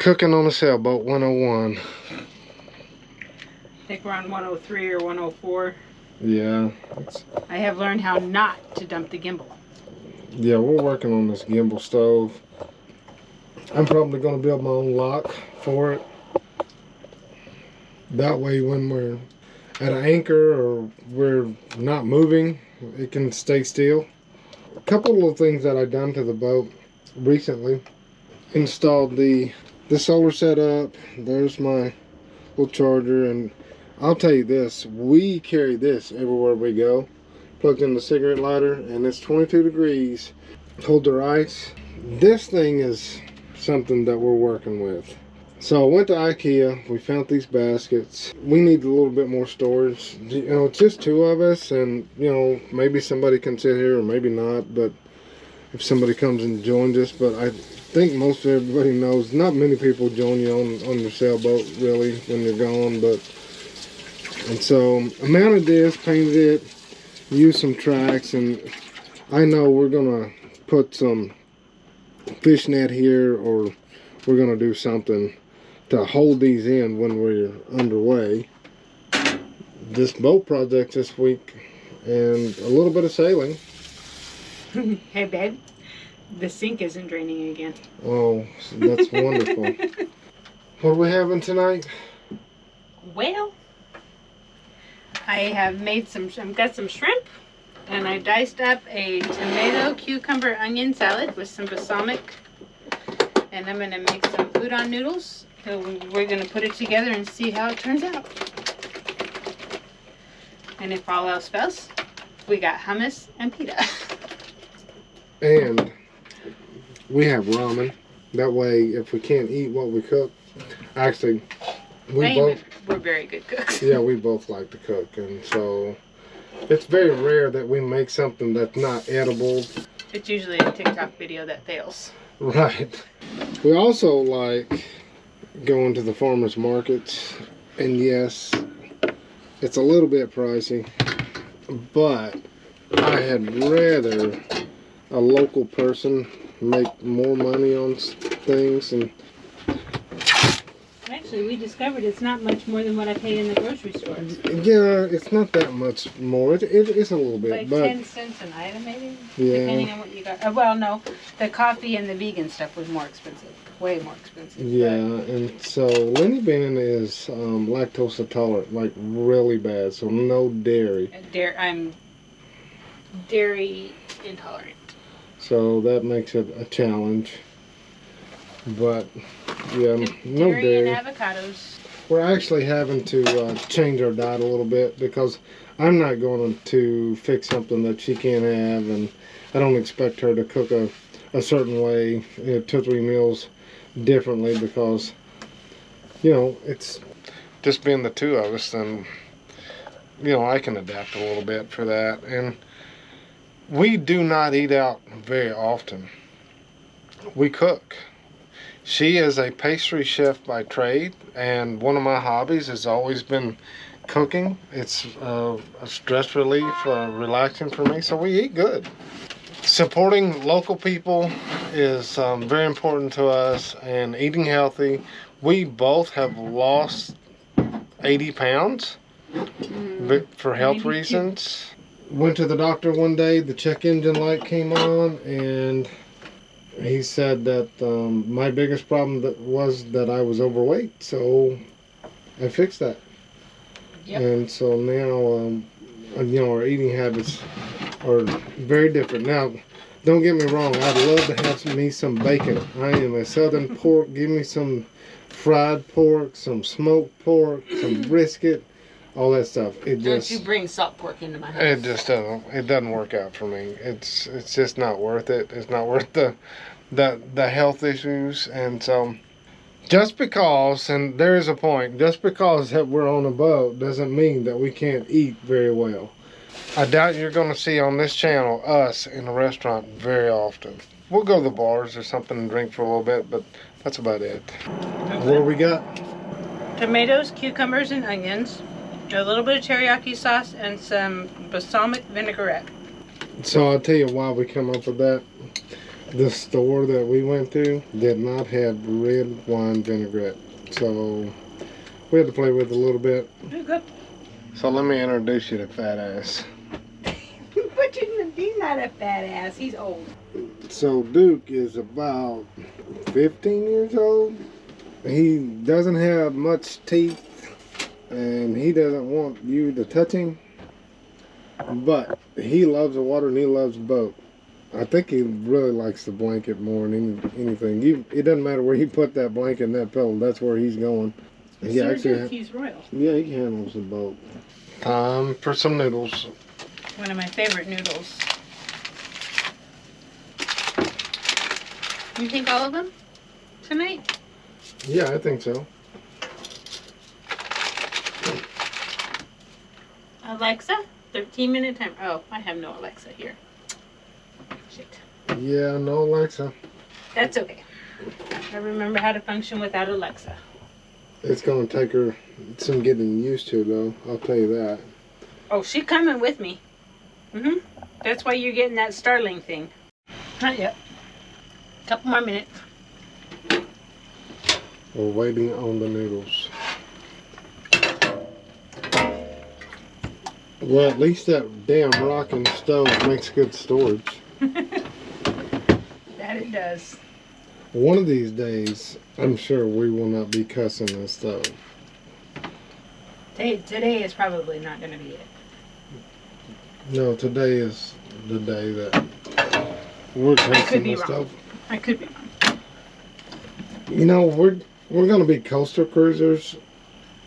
Cooking on a Sailboat 101. I think we're on 103 or 104. Yeah. I have learned how not to dump the gimbal. Yeah, we're working on this gimbal stove. I'm probably going to build my own lock for it. That way when we're at an anchor or we're not moving, it can stay still. A couple of things that I've done to the boat recently. Installed the solar setup. There's my little charger, and I'll tell you this, we carry this everywhere we go. Plugged in the cigarette lighter, and it's 22 degrees. Hold their ice. This thing is something that we're working with. So I went to IKEA. We found these baskets. We need a little bit more storage. You know, it's just two of us, and you know, maybe somebody can sit here or maybe not, but if somebody comes and joins us. But I think most everybody knows not many people join you on your sailboat really when you're gone. And so I mounted this, painted it, used some tracks, and I know we're gonna put some fishnet here, or we're gonna do something to hold these in when we're underway. This boat project this week and a little bit of sailing. Hey babe, the sink isn't draining again. Oh, that's wonderful. What are we having tonight? Well, I have made got some shrimp, and I diced up a tomato, cucumber, onion salad with some balsamic, and I'm gonna make some udon noodles. So we're gonna put it together and see how it turns out. And if all else fails, we got hummus and pita. And we have ramen. That way, if we can't eat what we cook, actually, we're very good cooks. Yeah, we both like to cook, and so it's very rare that we make something that's not edible. It's usually a TikTok video that fails. Right. We also like going to the farmers markets, and yes, it's a little bit pricey, but I had rather a local person make more money on things. And actually, we discovered it's not much more than what I pay in the grocery store. Yeah, it's not that much more. It's a little bit. Like but 10 cents an item, maybe? Yeah. Depending on what you got. Well, no, the coffee and the vegan stuff was more expensive. Way more expensive. Yeah, and so Lenny Bean is lactose intolerant, like really bad, so no dairy. I'm dairy intolerant. So that makes it a challenge. But yeah, no dairy dairy. And avocados. We're actually having to change our diet a little bit because I'm not going to fix something that she can't have, and I don't expect her to cook a certain way, 2 or 3 meals differently, because you know, it's just being the two of us, and you know, I can adapt a little bit for that. And we do not eat out very often. We cook. She is a pastry chef by trade, and one of my hobbies has always been cooking. It's a stress relief, relaxing for me, so we eat good. Supporting local people is very important to us, and eating healthy. We both have lost 80 pounds for health reasons. Went to the doctor one day, the check engine light came on, and he said that my biggest problem was that I was overweight, so I fixed that. Yep. And so now, you know, our eating habits are very different. Now, don't get me wrong, I'd love to have me some bacon. I am a southern pork. Give me some fried pork, some smoked pork, some brisket, all that stuff. Don't you bring salt pork into my house? It just doesn't. It doesn't work out for me. It's just not worth it. It's not worth the health issues. And so, just because, and there is a point, just because that we're on a boat doesn't mean that we can't eat very well. I doubt you're going to see on this channel us in a restaurant very often. We'll go to the bars or something and drink for a little bit, but that's about it. What do we got? Tomatoes, cucumbers, and onions. A little bit of teriyaki sauce and some balsamic vinaigrette. So I'll tell you why we come up with that. the store that we went to did not have red wine vinaigrette, so we had to play with it a little bit. You're good. So let me introduce you to Fat Ass. But he's not a fat ass. He's old. So Duke is about 15 years old. He doesn't have much teeth, and he doesn't want you to touch him, but he loves the water and he loves the boat. I think he really likes the blanket more than anything. It doesn't matter where he put that blanket and that pillow, that's where he's going. Sir Duke, he's royal. Yeah, he handles the boat. Time for some noodles. One of my favorite noodles. You think all of them tonight? Yeah, I think so. Alexa, 13-minute time. Oh, I have no Alexa here. Shit. Yeah, no Alexa. That's okay. I remember how to function without Alexa. It's going to take her some getting used to, though. I'll tell you that. Oh, she's coming with me. That's why you're getting that Starling thing. Not yet. Couple more minutes. We're waiting on the noodles. Well, at least that damn rocking stove makes good storage. That it does. One of these days, I'm sure we will not be cussing this stove. Today is probably not going to be it. No, today is the day that we're cussing this stove. I could be wrong. You know, we're going to be coastal cruisers.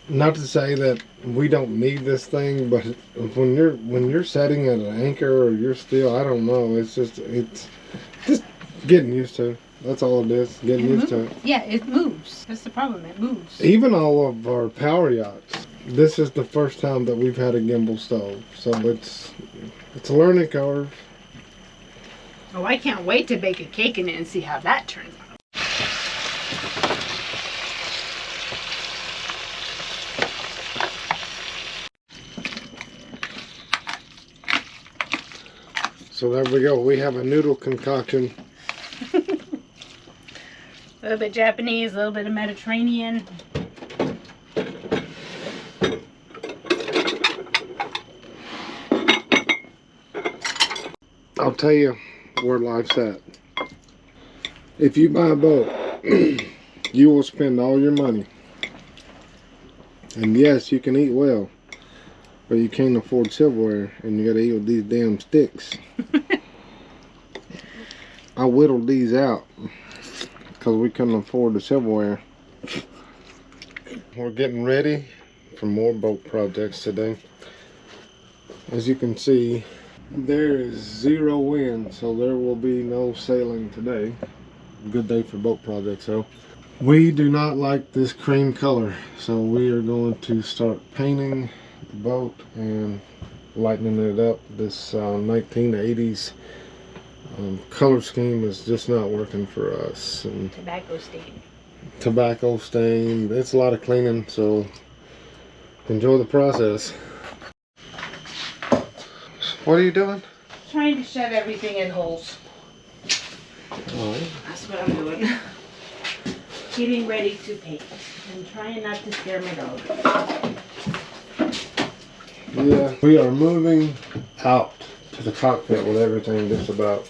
Not to say that we don't need this thing, but when you're setting at an anchor or you're still, I don't know. It's just getting used to. That's all it is. Getting used to it. Yeah, it moves. That's the problem. It moves. Even all of our power yachts. This is the first time that we've had a gimbal stove, so it's a learning curve. Oh, I can't wait to bake a cake in it and see how that turns out. So there we go. We have a noodle concoction. A little bit Japanese, a little bit of Mediterranean. I'll tell you where life's at. If you buy a boat, you will spend all your money. And yes, you can eat well, but you can't afford silverware, and you gotta eat with these damn sticks. I whittled these out because we couldn't afford the silverware. We're getting ready for more boat projects today. As you can see, there is zero wind, so there will be no sailing today. Good day for boat projects, though. We do not like this cream color, so we are going to start painting the boat and lightening it up. This 1980s color scheme is just not working for us. And Tobacco stain. Tobacco stain. It's a lot of cleaning, so enjoy the process. What are you doing? Trying to shove everything in holes. Alright. That's what I'm doing. Getting ready to paint. I'm trying not to scare my dog. Yeah, we are moving out to the cockpit with everything just about,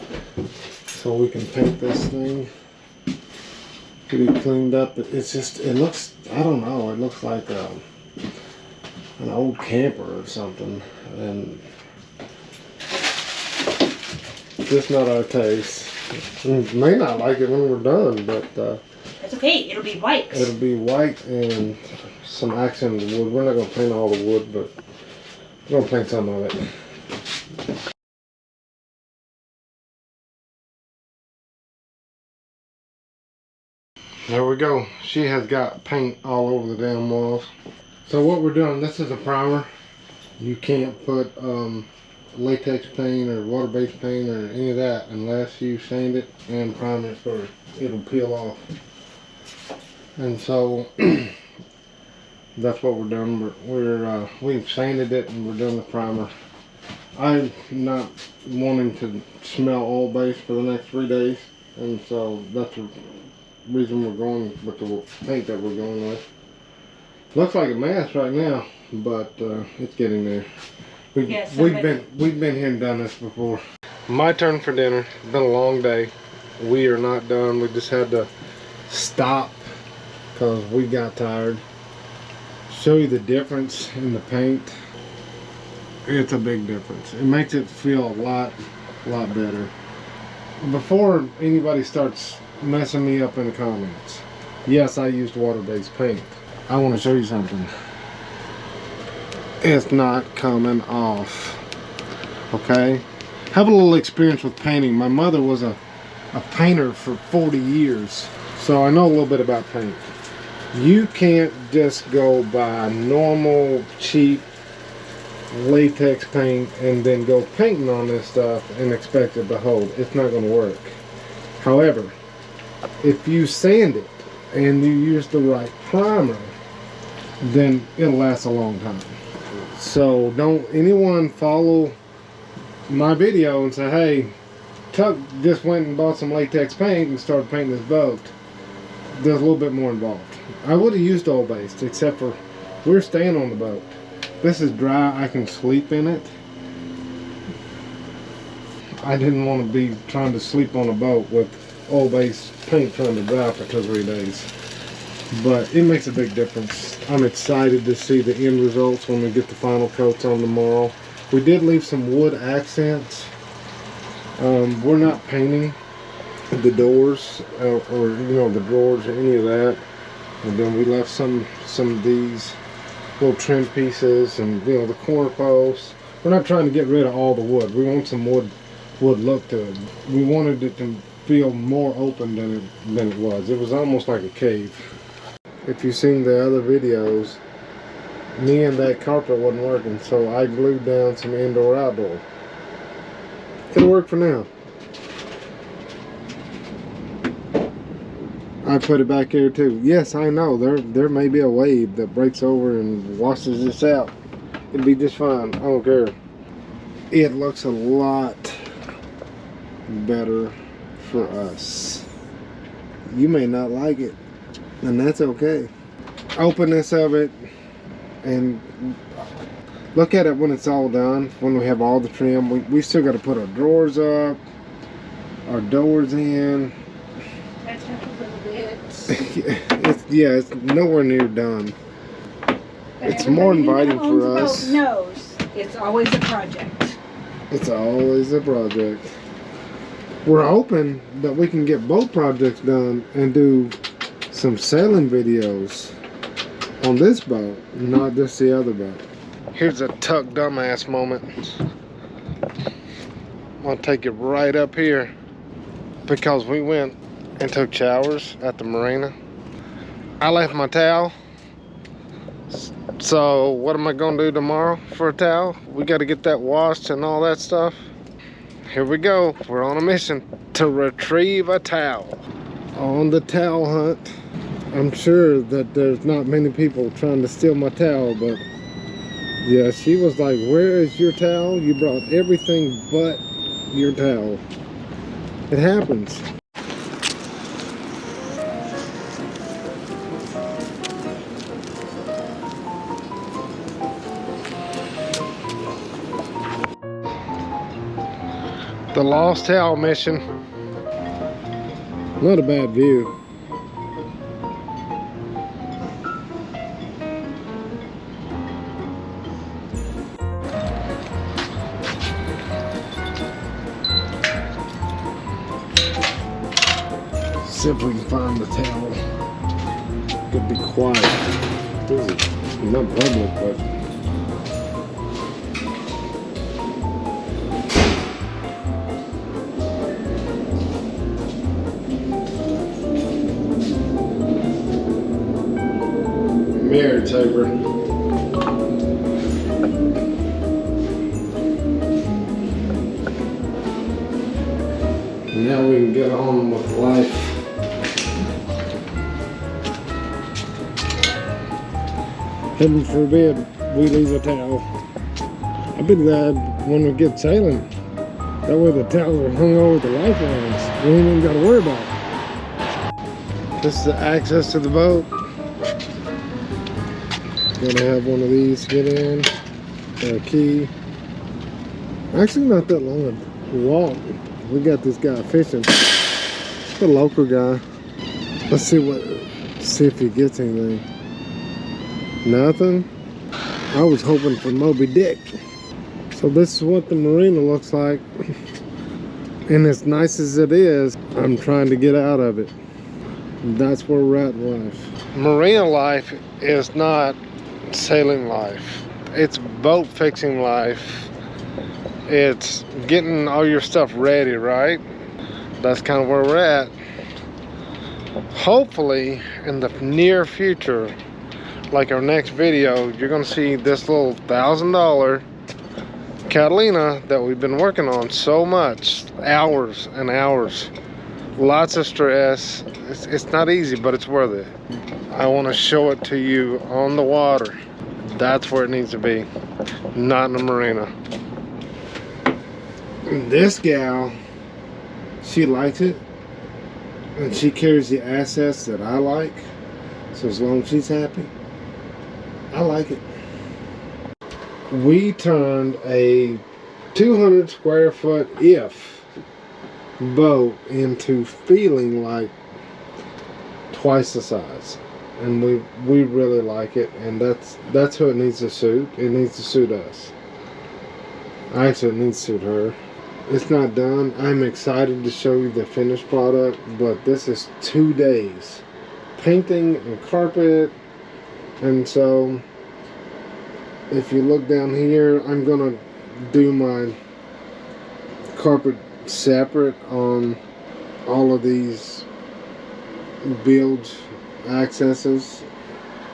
so we can paint this thing. Get it cleaned up. It's just, it looks, I don't know, it looks like an old camper or something, and just not our taste. We may not like it when we're done, but That's okay, it'll be white. it'll be white and some accent of the wood. We're not going to paint all the wood, but we're going to paint some of it. There we go. She has got paint all over the damn walls. So what we're doing, this is a primer. You can't put latex paint or water-based paint or any of that unless you sand it and prime it first. It'll peel off. And so that's what we're doing. We've sanded it and we're doing the primer. I'm not wanting to smell oil base for the next 3 days. and so that's the reason we're going with the paint that we're going with. Looks like a mess right now, but it's getting there. We've been here and done this before. My turn for dinner. It's been a long day. We are not done. We just had to stop because we got tired. Show you the difference in the paint. It's a big difference. It makes it feel a lot better. Before anybody starts messing me up in the comments, yes, I used water-based paint. I want to show you something. It's not coming off. Okay? Have a little experience with painting. My mother was a painter for 40 years, so I know a little bit about paint. You can't just go buy normal, cheap latex paint and then go painting on this stuff and expect it to hold. It's not going to work. However, if you sand it and you use the right primer, then it'll last a long time. So don't anyone follow my video and say, hey, Tuck just went and bought some latex paint and started painting this boat. There's a little bit more involved. I would have used oil-based, except for we're staying on the boat. This is dry. I can sleep in it. I didn't want to be trying to sleep on a boat with oil-based paint trying to dry for 2 or 3 days. But it makes a big difference. I'm excited to see the end results when we get the final coats on tomorrow. We did leave some wood accents. We're not painting the doors or you know, the drawers or any of that. And then we left some of these little trim pieces and, you know, the corner posts. We're not trying to get rid of all the wood. We want some wood look to it. We wanted it to feel more open than it was. It was almost like a cave. If you've seen the other videos, me and that carpet wasn't working, so I glued down some indoor-outdoor. It'll work for now. I put it back here too. Yes, I know there may be a wave that breaks over and washes this out. It'll be just fine. I don't care. It looks a lot better for us. You may not like it, and that's okay. Openness of it, and look at it when it's all done. When we have all the trim, we still got to put our drawers up, our doors in. That took a little bit. It's nowhere near done. But it's more inviting for us. Knows it's always a project. It's always a project. We're hoping that we can get both projects done and do some sailing videos on this boat, not just the other boat. Here's a Tuck dumbass moment. I'm gonna take it right up here because we went and took showers at the marina. I left my towel. So what am I gonna do tomorrow for a towel? We gotta get that washed and all that stuff. Here we go. We're on a mission to retrieve a towel. On the towel hunt. I'm sure that there's not many people trying to steal my towel, but yeah, she was like, where is your towel? You brought everything but your towel. It happens. The Lost Towel mission. Not a bad view. See if we can find the towel. Could be quiet. This is not public, but mirror taper. Now we can get on with life. Heaven forbid we lose a towel. I'd be glad when we get sailing That way the towels are hung over the lifelines. We ain't even got to worry about it. This is the access to the boat. Gotta have one of these to get in. Got a key. Actually not that long a walk. We got this guy fishing. The local guy. Let's see if he gets anything. Nothing. I was hoping for Moby Dick. So this is what the marina looks like. And as nice as it is, I'm trying to get out of it. That's where we're at in life. Marina life is not sailing life. It's boat fixing life. It's getting all your stuff ready, right? That's kind of where we're at. Hopefully in the near future, like our next video, you're gonna see this little $1,000 Catalina that we've been working on so much, hours and hours, lots of stress. It's not easy, but it's worth it. I want to show it to you on the water. That's where it needs to be, not in the marina. This gal, she likes it, and she carries the assets that I like. So as long as she's happy, I like it. We turned a 200 square foot boat into feeling like twice the size, and we really like it, and that's who it needs to suit. It needs to suit us. Actually, it needs to suit her. It's not done. I'm excited to show you the finished product, but this is 2 days painting and carpet. And so if you look down here, I'm gonna do my carpet separate on all of these bilge accesses.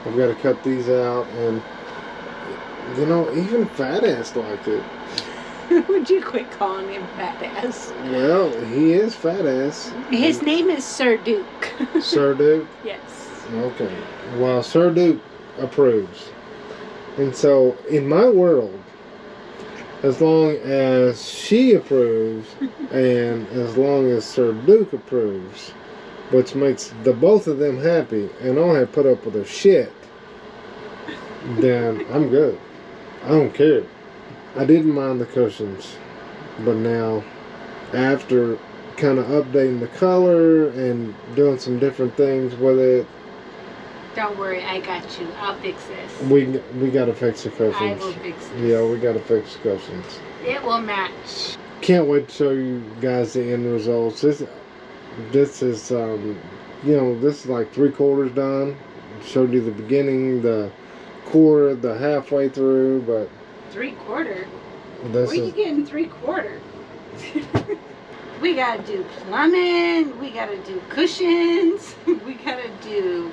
I've got to cut these out, and you know, even Fat Ass liked it. Would you quit calling him Fat Ass? Well, he is Fat Ass. His name is Sir Duke. Sir Duke? Yes. Okay. Well, Sir Duke approves. And so, in my world, as long as she approves, and as long as Sir Duke approves, which makes the both of them happy, and I don't have to put up with their shit, then I'm good. I don't care. I didn't mind the cushions, but now, after kind of updating the color and doing some different things with it, don't worry, I got you. I'll fix this. we got to fix the cushions. I will fix this. Yeah, we got to fix the cushions. It will match. Can't wait to show you guys the end results. This is you know, this is like 3/4 done. Showed you the beginning, the quarter, the halfway through, but 3/4? this Where are you getting 3/4? We gotta do plumbing, we gotta do cushions, we gotta do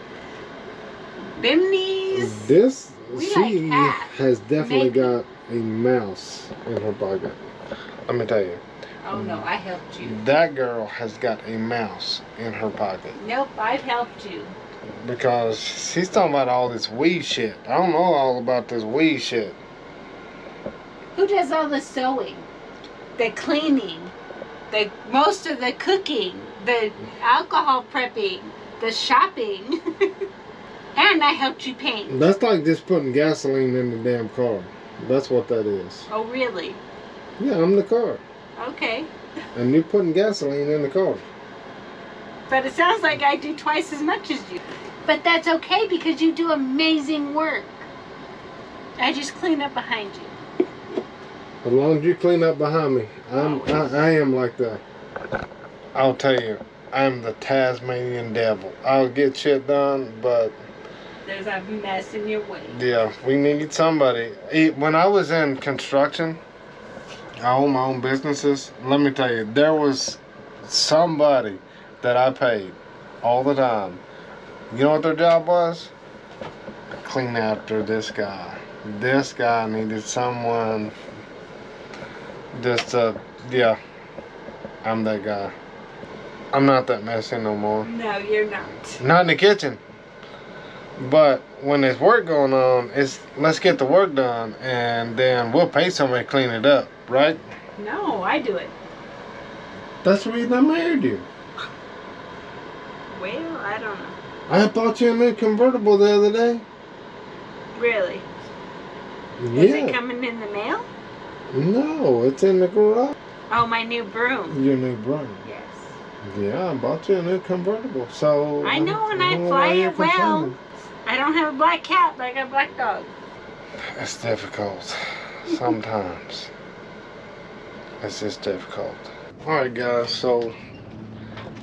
bimneys. She has definitely got a mouse in her pocket. Let me tell you. Oh no, I helped you. That girl has got a mouse in her pocket. Nope, I've helped you. Because she's talking about all this weed shit. I don't know all about this weed shit. Who does all the sewing, the cleaning, most of the cooking, the alcohol prepping, the shopping? And I helped you paint. That's like just putting gasoline in the damn car. That's what that is. Oh really? Yeah, I'm the car. Okay. And you're putting gasoline in the car. But it sounds like I do twice as much as you. But that's okay because you do amazing work. I just clean up behind you. As long as you clean up behind me, I am like that. I'll tell you, I'm the Tasmanian devil. I'll get shit done, but there's a mess in your way. yeah, we need somebody. When I was in construction, I own my own businesses. Let me tell you, there was somebody that I paid all the time. You know what their job was? Clean after this guy. This guy needed someone. Just yeah, I'm that guy. I'm not that messy no more. No, you're not. Not in the kitchen. But when there's work going on, it's let's get the work done, and then we'll pay somebody to clean it up, right? No, I do it. That's the reason I married you. Well, I don't know. I bought you a new convertible the other day. Really? Yeah. Is it coming in the mail? No, it's in the garage. Oh, my new broom. Your new broom. Yes. Yeah, I bought you a new convertible. So I know, and I don't know fly why you're it well. complaining. I don't have a black cat, but I got a black dog. It's difficult. Sometimes. It's just difficult. Alright guys, so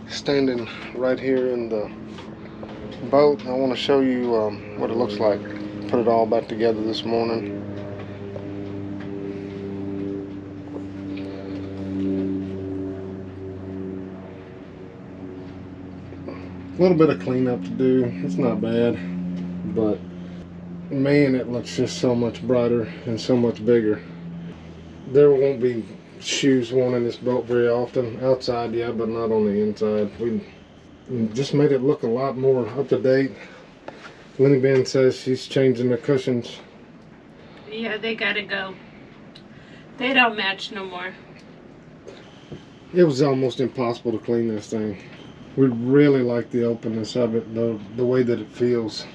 standing right here in the boat, I want to show you what it looks like. Put it all back together this morning. A little bit of cleanup to do. It's not bad, but man, it looks just so much brighter and so much bigger. There won't be shoes worn in this boat very often. Outside, yeah, but not on the inside. We just made it look a lot more up to date. Lenny Ben says she's changing the cushions. Yeah, they gotta go. They don't match no more. It was almost impossible to clean this thing. We really like the openness of it, the way that it feels.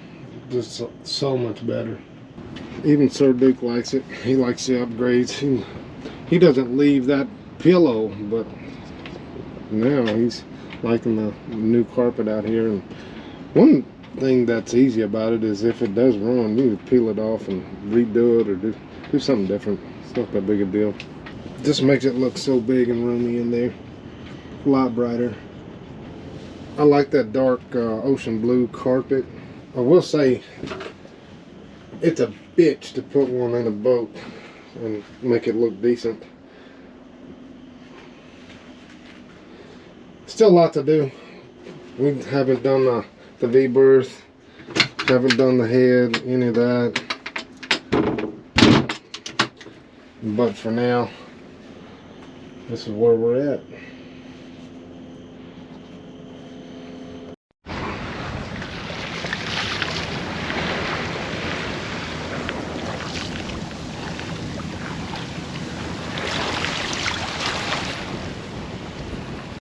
Just so much better. Even Sir Duke likes it. He likes the upgrades. He doesn't leave that pillow, but now he's liking the new carpet out here. And one thing that's easy about it is if it does ruin, you can peel it off and redo it or do something different. It's not that big a deal. It just makes it look so big and roomy in there. A lot brighter. I like that dark ocean blue carpet. I will say it's a bitch to put one in a boat and make it look decent. Still a lot to do. We haven't done the V-berth, haven't done the head, any of that. But for now, this is where we're at.